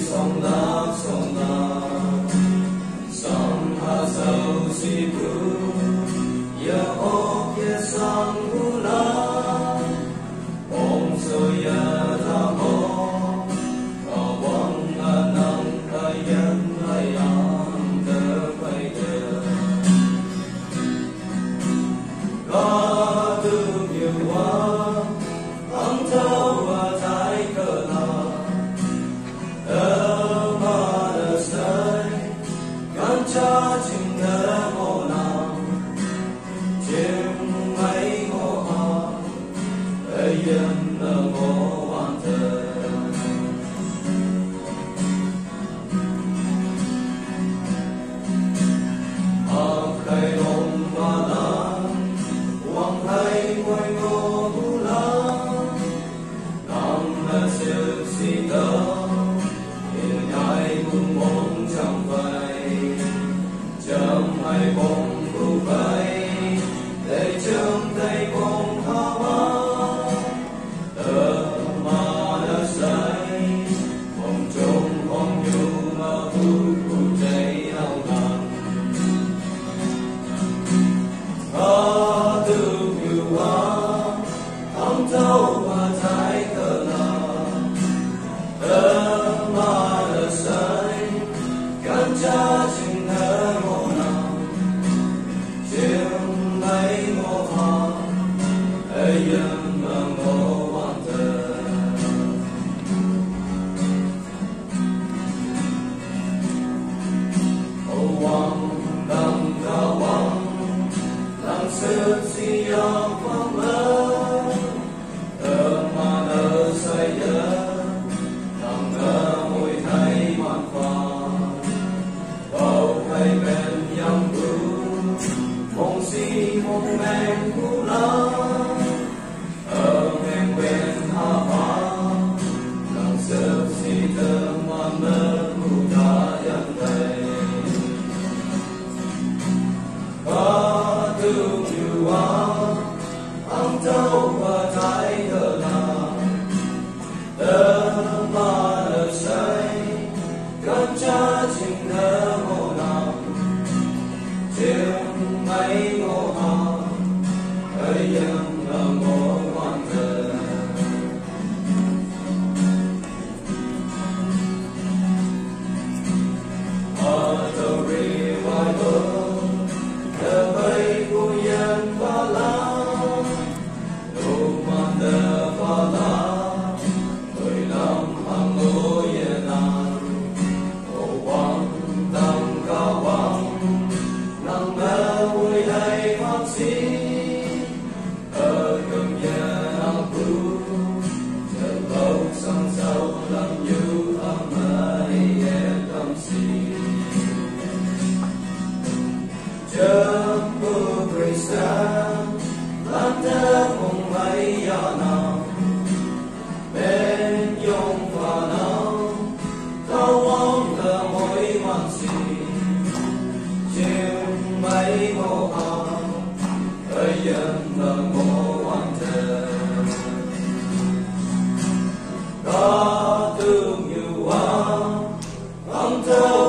song la song ha so si bu ya o ye sang bu la om so ya tha mo ka wang a nang ka yan lai am de pai de ga tu yu wa ang thao wa thái cơ na cha chừng thơ mô nam chừng mấy ngô hoa ấy yên là ngô hoàn thơ học khai lông và lan hoàng hay quay ngô bu lan nam là sự si tơ hiện nhai buông mong chẳng vậy chấm hai bông bu bay để chấm tay bông hoa tơ mà đã say bông trông bông nhu mà bu cháy ao ngàn ha tư yêu hoa thắm thâu và thái cờ là tơ mà đã say can cha chừng thơ mấy ngô hoa ấy yên mà ngô hoàn thơ ô hoàng đăng ca hoàng đăng sức si ya quang mơ tơ mà nơ say nhớ đăng ngơ mùi thay mạn phà bầu thay bên nhâm bưu mong si mong men cu la ở men quen ha ha lòng sớm si thơ mà mơ cu ta yan tay ba thương yêu ang thâu và thái thơ na tơ mà lỡ say can cha chừng thơ mô nam chừng mấy ngô hoa ấy yên là ngô hoàn thơ ở tàu ri vai bờ tờ bay của yên ba la đủ man tờ ba la người làm hàng ngô yên an ô quang tăng ca quang nắng mơ vui hay hoang si ở cầm nhà áo bưu chờ lâu sang sau làm như ấm ấy em tâm si chớp bưu Christian làm thơ cùng mấy giờ nào bên yong và nào thâu vong thơ mỗi hoang si chừng mấy ngô hoa ấy yên là ngô hoàn thơ có thương yêu hoa âm thơ